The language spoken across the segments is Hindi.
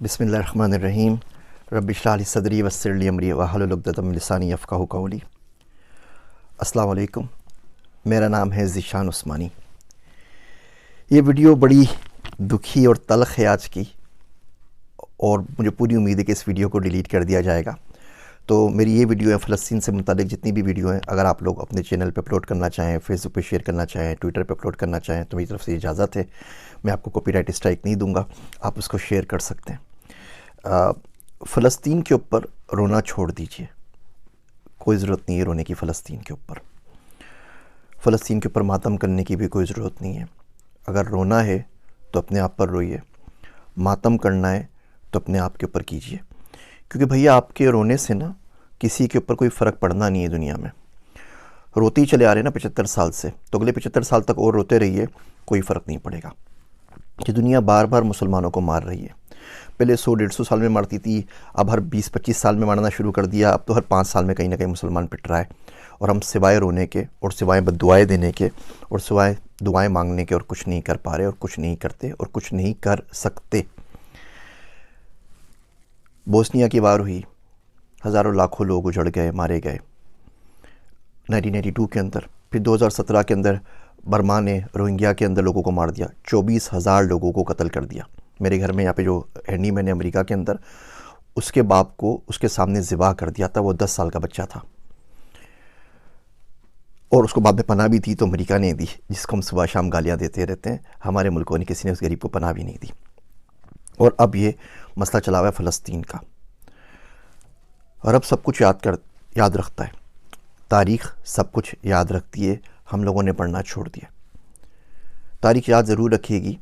बिस्मिल्लाहिर्रहमानिर्रहीम। रब्बि इश्रह ली सदरी वयस्सिर ली अमरी वहलुल उक़दतम मिन लिसानी यफ़क़हू क़ौली। अस्सलाम वालेकुम, मेरा नाम है ज़ीशान उस्मानी। ये वीडियो बड़ी दुखी और तल्ख़ है आज की, और मुझे पूरी उम्मीद है कि इस वीडियो को डिलीट कर दिया जाएगा। तो मेरी ये वीडियो है फ़लस्तीन से मुतालिक जितनी भी वीडियो हैं, अगर आप लोग अपने चैनल पे अपलोड करना चाहें, फेसबुक पे शेयर करना चाहें, ट्विटर पे अपलोड करना चाहें, तो मेरी तरफ़ से इजाज़त है। मैं आपको कॉपीराइट स्ट्राइक नहीं दूंगा, आप उसको शेयर कर सकते हैं। फ़लस्तीन के ऊपर रोना छोड़ दीजिए, कोई ज़रूरत नहीं है रोने की। फ़लस्तीन के ऊपर मातम करने की भी कोई ज़रूरत नहीं है। अगर रोना है तो अपने आप पर रोइए, मातम करना है तो अपने आप के ऊपर कीजिए, क्योंकि भैया आपके रोने से ना किसी के ऊपर कोई फ़र्क पड़ना नहीं है। दुनिया में रोते ही चले आ रहे हैं ना 75 साल से, तो अगले 75 साल तक और रोते रहिए, कोई फ़र्क नहीं पड़ेगा। कि दुनिया बार बार मुसलमानों को मार रही है। पहले 100-150 साल में मारती थी, अब हर 20-25 साल में मारना शुरू कर दिया। अब तो हर 5 साल में कहीं ना कहीं मुसलमान पिट रहा है, और हम सिवाय रोने के और सिवाय बद्दुआएं देने के और सिवाय दुआएं मांगने के और कुछ नहीं कर पा रहे, और कुछ नहीं करते, और कुछ नहीं कर सकते। बोस्निया की वार हुई, हज़ारों लाखों लोग उजड़ गए, मारे गए 1992 के अंदर। फिर 2017 के अंदर बर्मा ने रोहिंग्या के अंदर लोगों को मार दिया, 24,000 लोगों को कत्ल कर दिया। मेरे घर में यहाँ पे जो हैंडी मैन है अमेरिका के अंदर, उसके बाप को उसके सामने ज़िबा कर दिया था। वो 10 साल का बच्चा था, और उसको बाद में पनाह भी दी तो अमेरिका ने दी, जिसको हम सुबह शाम गालियाँ देते रहते हैं। हमारे मुल्कों ने, किसी ने उस गरीब को पनाह भी नहीं दी। और अब ये मसला चला हुआ है फ़लस्तीन का। और अब सब कुछ याद रखता है, तारीख़ सब कुछ याद रखती है। हम लोगों ने पढ़ना छोड़ दिया। तारीख़ याद ज़रूर रखिएगी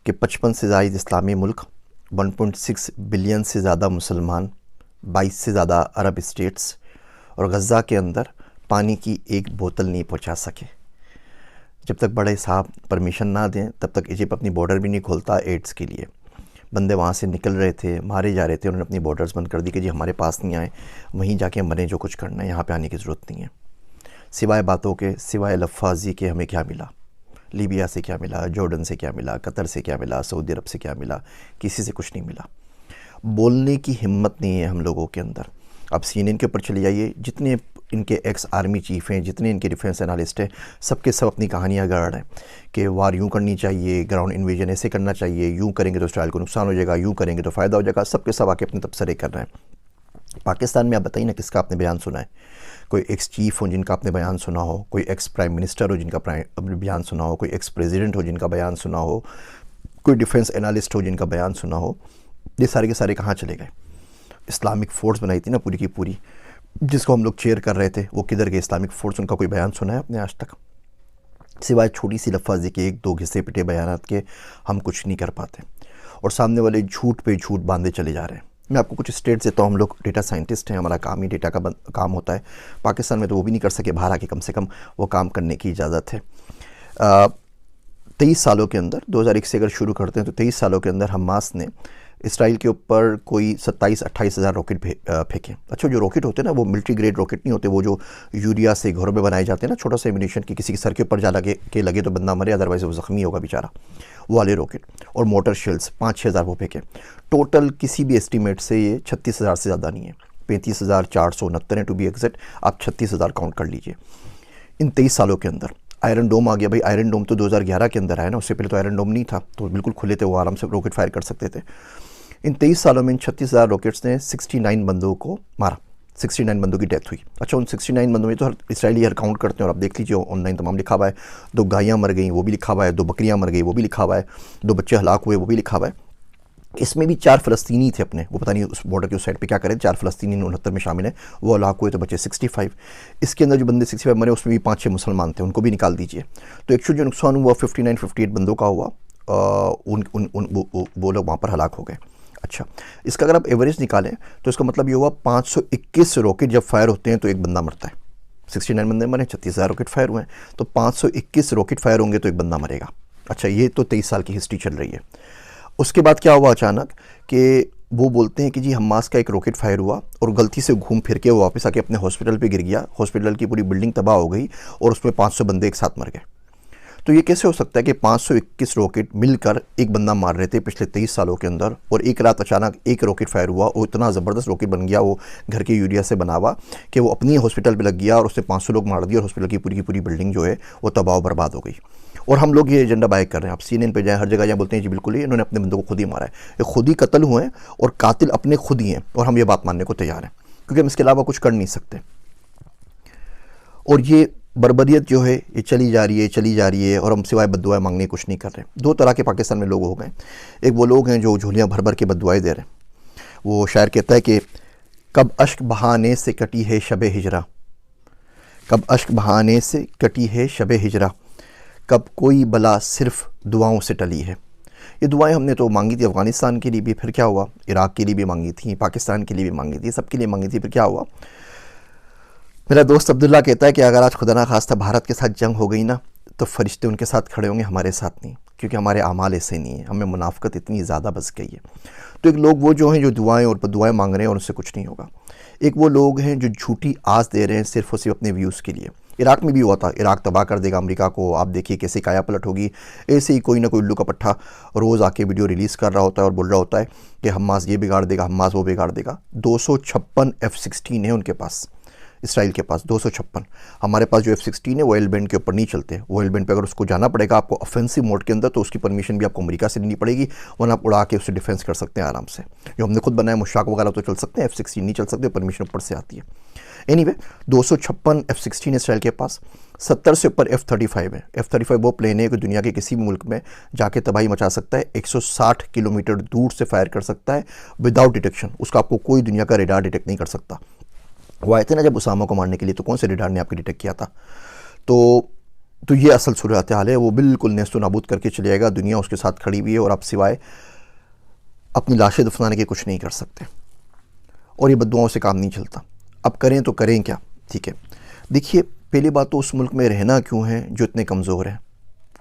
कि 55 से ज़ायद इस्लामी मुल्क, 1.6 बिलियन से ज़्यादा मुसलमान, 22 से ज़्यादा अरब स्टेट्स, और गज़ा के अंदर पानी की एक बोतल नहीं पहुंचा सके। जब तक बड़े साहब परमिशन ना दें, तब तक इजिप्ट अपनी बॉर्डर भी नहीं खोलता एड्स के लिए। बंदे वहाँ से निकल रहे थे, मारे जा रहे थे, उन्होंने अपनी बॉर्डर्स बंद कर दी कि जी हमारे पास नहीं आए, वहीं जाके मरें, जो कुछ करना है, यहाँ पे आने की ज़रूरत नहीं है। सिवाय बातों के, सिवाय लफ्फ़ाज़ी के हमें क्या मिला? लीबिया से क्या मिला? जॉर्डन से क्या मिला? कतर से क्या मिला? सऊदी अरब से क्या मिला? किसी से कुछ नहीं मिला। बोलने की हिम्मत नहीं है हम लोगों के अंदर। अब CNN के ऊपर चले जाइए, जितने इनके एक्स आर्मी चीफ़ हैं, जितने इनके डिफेंस एनालिस्ट हैं, सबके सब अपनी कहानियाँ गढ़ रहे हैं कि वार यूँ करनी चाहिए, ग्राउंड इन्वेजन ऐसे करना चाहिए, यूँ करेंगे तो इसराइल को नुकसान हो जाएगा, यूँ करेंगे तो फ़ायदा हो जाएगा। सबके सब आके अपने तबसरे कर रहे हैं। पाकिस्तान में आप बताइए ना, किसका आपने बयान सुना है? कोई एक्स चीफ़ हो जिनका आपने बयान सुना हो, कोई एक्स प्राइम मिनिस्टर हो जिनका बयान सुना हो, कोई एक्स प्रेसिडेंट हो जिनका बयान सुना हो, कोई डिफेंस एनालिस्ट हो जिनका बयान सुना हो? ये सारे के सारे कहाँ चले गए? इस्लामिक फ़ोर्स बनाई थी ना पूरी की पूरी, जिसको हम लोग चेयर कर रहे थे, वो किधर गए इस्लामिक फ़ोर्स? उनका कोई बयान सुना है आपने आज तक? सिवाय छोटी सी लफ्ज़ी के, एक दो घिसे पिटे बयानात के, हम कुछ नहीं कर पाते। और सामने वाले झूठ पे झूठ बांधे चले जा रहे हैं। मैं आपको कुछ स्टेट्स देता हूँ। हम लोग डेटा साइंटिस्ट हैं, हमारा काम ही डेटा का काम होता है। पाकिस्तान में तो वो भी नहीं कर सके, बाहर आके कम से कम वो काम करने की इजाज़त है। 23 सालों के अंदर, 2001 से अगर शुरू करते हैं तो 23 सालों के अंदर हमास ने इसराइल के ऊपर कोई 27-28 हज़ार रॉकेट फेंके। अच्छा, जो रॉकेट होते हैं ना, वो मिलिट्री ग्रेड रॉकेट नहीं होते, वो जो यूरिया से घरों में बनाए जाते हैं ना, छोटा सा एम्यूनिशन की, किसी के सर के ऊपर जा लगे तो बंदा मरे, अदरवाइज़ वो ज़ख्मी होगा बेचारा, वो वाले रॉकेट। और मोटर शेल्स 5-6 हज़ार वो फेंके। टोटल किसी भी एस्टीमेट से ये 36,000 से ज़्यादा नहीं है, 35,469 है टू बी एग्जैक्ट। आप 36,000 काउंट कर लीजिए इन 23 सालों के अंदर। आयरन डोम आ गया भाई। आयरन डोम तो 2011 के अंदर आया ना, उससे पहले तो आयरन डोम नहीं था, तो बिल्कुल खुले थे, वो आराम से रॉकेट फायर कर सकते थे। इन 23 सालों में इन 36,000 रॉकेट्स ने 69 बंदों को मारा, 69 बंदों की डेथ हुई। अच्छा, उन 69 बंदों में तो हर इसराइली हर काउंट करते हैं, और आप देख लीजिए ऑनलाइन तमाम लिखा हुआ है। 2 गायें मर गई, वो भी लिखा हुआ है। 2 बकरियां मर गई, वो भी लिखा हुआ है। 2 बच्चे हलाक हुए, वो भी लिखा हुआ है। इसमें भी 4 फ़लस्तीनी थे अपने, वो पता नहीं उस बॉर्डर के उस साइड पे क्या करें। 4 फ़लस्तीनी 69 में शामिल है, वो हलाक हुए तो बचे 65। इसके अंदर जो बंदे 65 मरे, उसमें भी 5-6 मुसलमान थे, उनको भी निकाल दीजिए। तो एक्चुअल जो नुकसान हुआ 59-58 बंदों का हुआ। वो लोग वहाँ पर हलाक हो गए। अच्छा, इसका अगर आप एवरेज निकालें तो इसका मतलब ये हुआ 521 रॉकेट जब फायर होते हैं तो एक बंदा मरता है। 69 बंदे मरे, 36,000 रॉकेट फायर हुए हैं, तो 521 रॉकेट फायर होंगे तो एक बंदा मरेगा। अच्छा, ये तो 23 साल की हिस्ट्री चल रही है। उसके बाद क्या हुआ अचानक कि वो बोलते हैं कि जी हमास का एक रॉकेट फायर हुआ और गलती से घूम फिर के वो वापस आके अपने हॉस्पिटल पे गिर गया, हॉस्पिटल की पूरी बिल्डिंग तबाह हो गई और उसमें 500 बंदे एक साथ मर गए। तो ये कैसे हो सकता है कि 521 रॉकेट मिलकर एक बंदा मार रहे थे पिछले 23 सालों के अंदर, और एक रात अचानक एक रॉकेट फायर हुआ और इतना ज़बरदस्त रॉकेट बन गया, वो घर के यूरिया से बना हुआ, कि वो अपनी हॉस्पिटल पे लग गया और उससे 500 लोग मार दिए और हॉस्पिटल की पूरी बिल्डिंग जो है वो तबाह बर्बाद हो गई। और हम लोग ये एजेंडा बाइक कर रहे हैं। आप CNN पे जाएं, हर जगह जाएं, बोलते हैं जी बिल्कुल ही इन्होंने अपने बंदों को खुद ही मारा है, ये खुद ही कत्ल हुए हैं और कातिल अपने खुद ही हैं, और हम ये बात मानने को तैयार हैं क्योंकि हम इसके अलावा कुछ कर नहीं सकते। और ये बर्बरियत जो है ये चली जा रही है और हम सिवाय बद्दुआएं मांगने कुछ नहीं कर रहे। दो तरह के पाकिस्तान में लोग हो गए। एक वो लोग हैं जो झोलियाँ भर भर के बद्दुआएं दे रहे हैं। वो शायर कहता है कि कब अश्क बहाने से कटी है शब हिजरा, कब अश्क बहाने से कटी है शब हिजरा, कब कोई बला सिर्फ दुआओं से टली है। ये दुआएं हमने तो मांगी थी अफ़गानिस्तान के लिए भी, फिर क्या हुआ, इराक़ के लिए भी मांगी थी, पाकिस्तान के लिए भी मांगी थी, सबके लिए मांगी थी, फिर क्या हुआ। मेरा दोस्त अब्दुल्ला कहता है कि अगर आज खुदा ना खास्ता भारत के साथ जंग हो गई ना, तो फरिश्ते उनके साथ खड़े होंगे, हमारे साथ नहीं, क्योंकि हमारे आमाल ऐसे नहीं है, हमें मुनाफ़क़त इतनी ज़्यादा बस गई है। तो एक लोग वो जो हैं जो दुआएं और बदुआएं मांग रहे हैं और उनसे कुछ नहीं होगा। एक वो लोग हैं जो झूठी आस दे रहे हैं सिर्फ और सिर्फ अपने व्यूज़ के लिए। इराक़ में भी हुआ था, इराक़ तबाह कर देगा अमेरिका को, आप देखिए कैसे काया पलट होगी। ऐसे ही कोई ना कोई उल्लू का पट्टा रोज़ आके वीडियो रिलीज़ कर रहा होता है और बोल रहा होता है कि हमास ये बिगाड़ देगा, हमास वो बिगाड़ देगा। 256 F-16 है उनके पास, इसराइल के पास 256। हमारे पास जो F-16 है वो एल बैंड के ऊपर नहीं चलते। वो एल बैंड पे अगर उसको जाना पड़ेगा आपको ऑफेंसिव मोड के अंदर, तो उसकी परमिशन भी आपको अमेरिका से लेनी पड़ेगी, वरना आप उड़ा के उससे डिफेंस कर सकते हैं आराम से। जो हमने खुद बनाया मुशाक वगैरह तो चल सकते हैं, F-16 नहीं चल सकते, परमिशन ऊपर से आती है। एनीवे 256 F-16 इसराइल के पास, 70 से ऊपर F-35 है। F-35 वो प्लेन है कि दुनिया के किसी भी मुल्क में जाके तबाही मचा सकता है, 160 किलोमीटर दूर से फायर कर सकता है विदाउट डिटेक्शन। उसका आपको कोई दुनिया का रेडार डिटेक्ट नहीं कर सकता। वो आए थे ना जब उसामा को मारने के लिए, तो कौन से रेडार ने आपके डिटेक्ट किया था। तो ये असल सूरत हाल है। वो बिल्कुल नेस्तो नाबूद करके चले जाएगा, दुनिया उसके साथ खड़ी हुई है और आप सिवाय अपनी लाशें दफनाने के कुछ नहीं कर सकते। और ये बद्दुआओं से काम नहीं चलता। अब करें तो करें क्या, ठीक है। देखिए पहली बात तो उस मुल्क में रहना क्यों है जो इतने कमज़ोर हैं।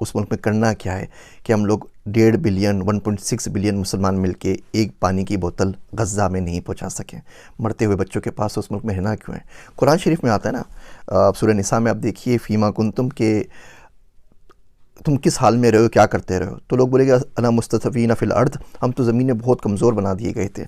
उस मुल्क में करना क्या है कि हम लोग 1.5 बिलियन 1.6 बिलियन मुसलमान मिलके एक पानी की बोतल गज़ा में नहीं पहुंचा सकें। मरते हुए बच्चों के पास उस मुल्क में रहना क्यों है। कुरान शरीफ में आता है ना, सूरह निसा में आप देखिए, फ़ीमा कुंतुम के तुम किस हाल में रहे हो, क्या करते रहे हो। तो लोग बोलेंगे अना मुस्तफ़ीना फ़िल अर्द, हम तो ज़मीन में बहुत कमज़ोर बना दिए गए थे।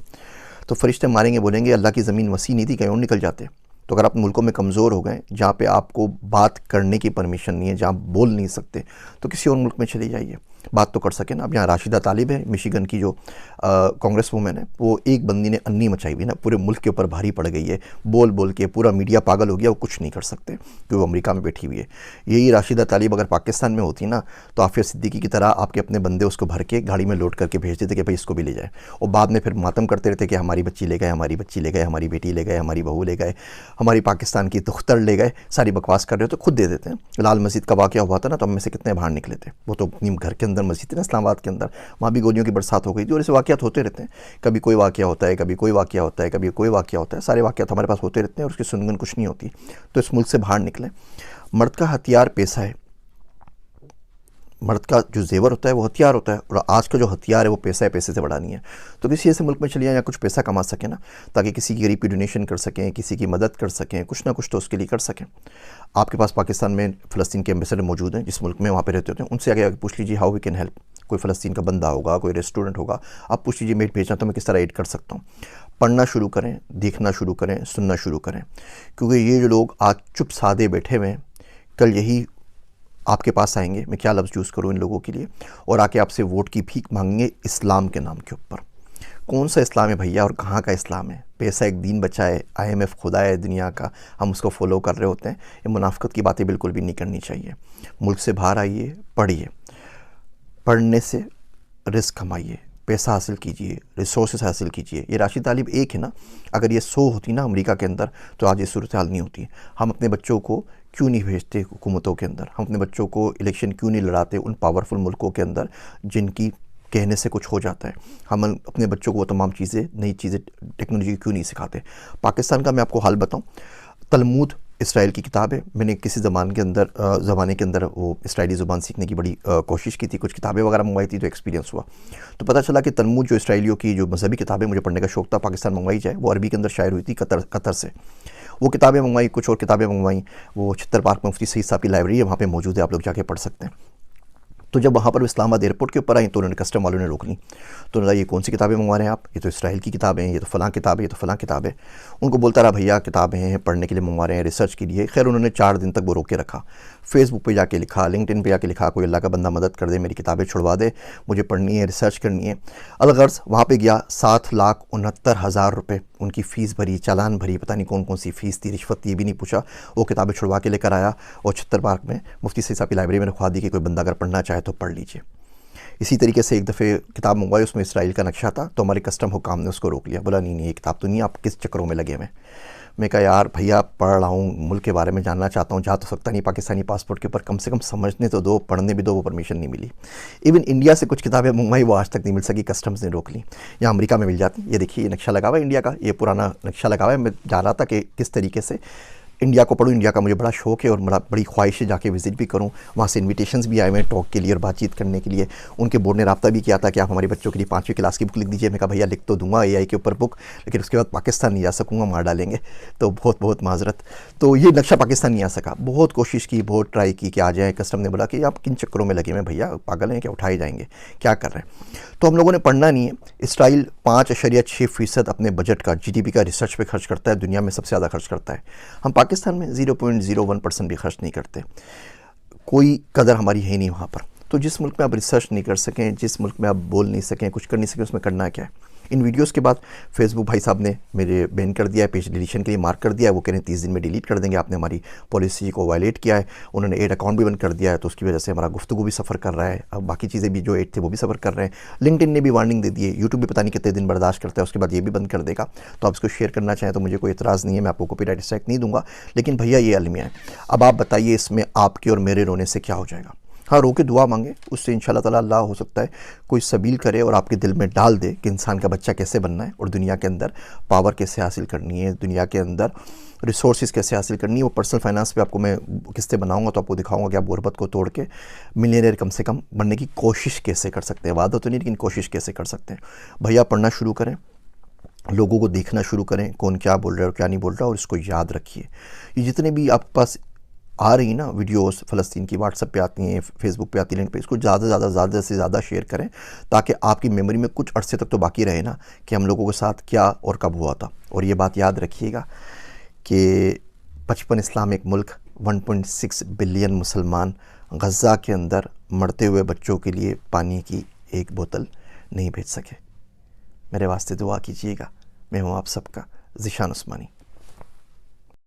तो फरिश्ते मारेंगे, बोलेंगे अल्लाह की ज़मीन वसी नहीं थी, कहीं और निकल जाते। तो अगर आप मुल्कों में कमज़ोर हो गए जहाँ पे आपको बात करने की परमिशन नहीं है, जहाँ बोल नहीं सकते, तो किसी और मुल्क में चले जाइए, बात तो कर सके ना। अब यहाँ राशिदा तालिब है, मिशिगन की जो कांग्रेस वूमेन है, वो एक बंदी ने अन्नी मचाई हुई ना, पूरे मुल्क के ऊपर भारी पड़ गई है, बोल बोल के पूरा मीडिया पागल हो गया। वो कुछ नहीं कर सकते क्योंकि वो अमेरिका में बैठी हुई है। यही राशिदा तालिब अगर पाकिस्तान में होती ना, तो आफिया सिद्दीकी की तरह आपके अपने बंदे उसको भर के गाड़ी में लोड करके भेज देते कि भाई इसको भी ले जाए, और बाद में फिर मातम करते रहते कि हमारी बच्ची ले गए, हमारी बच्ची ले गए, हमारी बेटी ले गए, हमारी बहू ले गए, हमारी पाकिस्तान की दुख्तर ले गए। सारी बकवास कर रहे हो तो खुद दे देते हैं। लाल मस्जिद का वाक़या हुआ था ना, तो हम में से कितने बाहर निकले थे। वो तो अपनी घर के अंदर मस्जिद थी ना इस्लामाबाद के अंदर, वहाँ भी गोलियों की बरसात हो गई थी। और ऐसे वाक़यात होते रहते हैं, कभी कोई वाक़या होता है, कभी कोई वाक़या होता है, कभी कोई वाक़या होता है। सारे वाक़यात हमारे पास होते रहते हैं और उसकी सुनगन कुछ नहीं होती। तो इस मुल्क से बाहर निकलें। मर्द का हथियार पैसा है, मर्द का जो जेवर होता है वो हथियार होता है, और आज का जो हथियार है वो पैसा है, पैसे से बड़ा नहीं है। तो किसी ऐसे मुल्क में चलिए या कुछ पैसा कमा सकें ना, ताकि किसी की गरीब की डोनेशन कर सकें, किसी की मदद कर सकें, कुछ ना कुछ तो उसके लिए कर सकें। आपके पास पाकिस्तान में फ़लस्तीन के एम्बेसडर मौजूद हैं, जिस मुल्क में वहाँ पे रहते होते हैं, उनसे आगे पूछ लीजिए हाउ वी कैन हेल्प। कोई फ़लस्तीन का बंदा होगा, कोई रेस्टोरेंट होगा, आप पूछ लीजिए मेट भेजना तो मैं किस तरह एड कर सकता हूँ। पढ़ना शुरू करें, देखना शुरू करें, सुनना शुरू करें, क्योंकि ये जो लोग आज चुप सादे बैठे हुए हैं, कल यही आपके पास आएंगे, मैं क्या लफ्ज़ यूज़ करूँ इन लोगों के लिए, और आके आपसे वोट की भीख मांगेंगे इस्लाम के नाम के ऊपर। कौन सा इस्लाम है भैया और कहाँ का इस्लाम है। पैसा एक दीन बचाए, IMF खुदा है दुनिया का, हम उसको फॉलो कर रहे होते हैं। ये मुनाफ़क़त की बातें बिल्कुल भी नहीं करनी चाहिए। मुल्क से बाहर आइए, पढ़िए, पढ़ने से रिस्क कमाइए, पैसा हासिल कीजिए, रिसोर्सेज हासिल कीजिए। ये राशिद तालिब एक है ना, अगर ये 100 होती ना अमेरिका के अंदर, तो आज ये सूरत हाल नहीं होती। हम अपने बच्चों को क्यों नहीं भेजते हुकूमतों के अंदर, हम अपने बच्चों को इलेक्शन क्यों नहीं लड़ाते उन पावरफुल मुल्कों के अंदर जिनकी कहने से कुछ हो जाता है। हम अपने बच्चों को वो तमाम चीज़ें, नई चीज़ें, टेक्नोलॉजी क्यों नहीं सिखाते। पाकिस्तान का मैं आपको हाल बताऊँ, तलमूद इसराइल की किताब है। मैंने किसी ज़माने के अंदर वो इसराइली ज़ुबान सीखने की बड़ी कोशिश की थी, कुछ किताबें वगैरह मंगवाई थी, तो एक्सपीरियंस हुआ। तो पता चला कि तलमूद जो इसराइलियों की जो मजहबी किताबें मुझे पढ़ने का शौक़ था, पाकिस्तान मंगवाई जाए, वो अरबी के अंदर शायर हुई थी कतर से। वो किताबें मंगवाई, कुछ और किताबें मंगवाई, वो छित्तर पार्क में मुफ्ती सईद साहब की लाइब्रेरी है, वहाँ पे मौजूद है, आप लोग जाके पढ़ सकते हैं। तो जब वहाँ पर इस्लामाबाद एयरपोर्ट के ऊपर आई तो उन्होंने कस्टम वालों ने रोक ली। तो उन्होंने ये कौन सी किताबें मंगवा रहे हैं आप, ये तो इसराइल की किताबें हैं, ये तो फ़लाँ किताब है, ये तो फ़लाँ किताब है। उनको बोलता रहा भैया किताबें हैं, पढ़ने के लिए मंगवा रहे हैं, रिसर्च के लिए। खैर उन्होंने 4 दिन तक वो रोक के रखा। फेसबुक पे जाके लिखा, लिंक्डइन पे जाके लिखा, कोई अल्लाह का बंदा मदद कर दे, मेरी किताबें छुड़वा दे, मुझे पढ़नी है, रिसर्च करनी है। अलगर्ज़ वहाँ पे गया, 7,69,000 रुपये उनकी फ़ीस भरी, चालान भरी, पता नहीं कौन कौन सी फ़ीस थी, रिश्वत थी, ये भी नहीं पूछा। वो किताबें छुड़वा के लेकर आया और छत्तर पार्क में मुफ्ती सईद साहब की लाइब्रेरी में रखवा दी कि कोई बंदा अगर पढ़ना चाहे तो पढ़ लीजिए। इसी तरीके से एक दफ़े किताब मंगवाई, उसमें इसराइल का नक्शा था, तो हमारे कस्टम हुकाम ने उसको रोक लिया। बोला नहीं नहीं, ये किताब तो नहीं, आप किस चक्करों में लगे हुए। मैं कहा यार भैया पढ़ रहा हूँ, मुल्क के बारे में जानना चाहता हूँ, जा तो सकता नहीं पाकिस्तानी पासपोर्ट के ऊपर, कम से कम समझने तो दो, पढ़ने भी दो। वो परमिशन नहीं मिली। इवन इंडिया से कुछ किताबें मंगवाई, वो आज तक नहीं मिल सकी, कस्टम्स ने रोक ली। यहाँ अमेरिका में मिल जाती। ये देखिए, ये नक्शा लगा हुआ है इंडिया का, ये पुराना नक्शा लगा हुआ है। मैं जा रहा था कि किस तरीके से इंडिया को पढ़ूँ, इंडिया का मुझे बड़ा शौक़ है और बड़ी ख्वाहिश है जाके विज़िट भी करूँ। वहाँ से इन्विटेशंस भी आए हुए हैं टॉक के लिए और बातचीत करने के लिए। उनके बोर्ड ने रब्ता भी किया था कि आप हमारे बच्चों के लिए 5वीं क्लास की बुक लिख दीजिए। मैं कहा भैया लिख तो दूंगा AI के ऊपर बुक, लेकिन उसके बाद पाकिस्तान नहीं जा सकूँगा, मार डालेंगे, तो बहुत बहुत माजरत। तो ये नक्शा पाकिस्तान नहीं आ सका। बहुत कोशिश की, बहुत ट्राई की कि आ जाए। कस्टम ने बोला कि आप किन चक्करों में लगे हुए भैया, पागल हैं क्या, उठाए जाएंगे, क्या कर रहे हैं। तो हम लोगों ने पढ़ना नहीं है। इसराइल 5.6% अपने बजट का, GDP का रिसर्च पे खर्च करता है, दुनिया में सबसे ज़्यादा खर्च करता है। हम पाकिस्तान में 0.01% भी खर्च नहीं करते। कोई कदर हमारी है नहीं वहाँ पर। तो जिस मुल्क में आप रिसर्च नहीं कर सकें, जिस मुल्क में आप बोल नहीं सकें, कुछ कर नहीं सकें, उसमें करना क्या है। इन वीडियोस के बाद फेसबुक भाई साहब ने मेरे बैन कर दिया है, पेज डिलीशन के लिए मार्क कर दिया है। वो कह रहे हैं 30 दिन में डिलीट कर देंगे, आपने हमारी पॉलिसी को वायलेट किया है। उन्होंने 8 अकाउंट भी बंद कर दिया है, तो उसकी वजह से हमारा गुफ्तगू भी सफ़र कर रहा है। अब बाकी चीज़ें भी जो 8 थे वो भी सफ़र कर रहे हैं। लिंक्डइन ने भी वार्निंग दे दी है। यूट्यूब भी पता नहीं कितने दिन बर्दाश्त करता है, उसके बाद ये भी बंद कर देगा। तो आप इसको शेयर करना चाहें तो मुझे कोई एतराज़ नहीं है, मैं आपको कॉपीराइट स्ट्राइक नहीं दूंगा। लेकिन भैया ये अलमिया है। अब आप बताइए इसमें आपके और मेरे रोने से क्या हो जाएगा। हाँ, रो के दुआ मांगे, उससे इंशाल्लाह ताला अल्लाह हो सकता है कोई सबील करे और आपके दिल में डाल दे कि इंसान का बच्चा कैसे बनना है और दुनिया के अंदर पावर कैसे हासिल करनी है, दुनिया के अंदर रिसोर्सेज कैसे हासिल करनी है। वो पर्सनल फाइनेंस पे आपको मैं किस्तें बनाऊंगा, तो आपको दिखाऊंगा कि आप गुरबत को तोड़ के मिलियनेयर कम से कम बनने की कोशिश कैसे कर सकते हैं। वादा तो नहीं, लेकिन कोशिश कैसे कर सकते हैं। भैया पढ़ना शुरू करें, लोगों को देखना शुरू करें, कौन क्या बोल रहा है और क्या नहीं बोल रहा, और इसको याद रखिए। ये जितने भी आपके पास आ रही ना वीडियोस फ़लस्तीन की, व्हाट्सएप पे आती हैं, फेसबुक पे आती हैं, लिंक पे, इसको ज़्यादा से ज़्यादा शेयर करें, ताकि आपकी मेमोरी में कुछ अरसे तक तो बाकी रहे ना कि हम लोगों के साथ क्या और कब हुआ था। और ये बात याद रखिएगा कि 55 इस्लामिक मुल्क, 1.6 बिलियन मुसलमान गज़ा के अंदर मरते हुए बच्चों के लिए पानी की एक बोतल नहीं भेज सके। मेरे वास्ते दुआ कीजिएगा। मैं हूँ आप सबका ज़ीशान उस्मानी।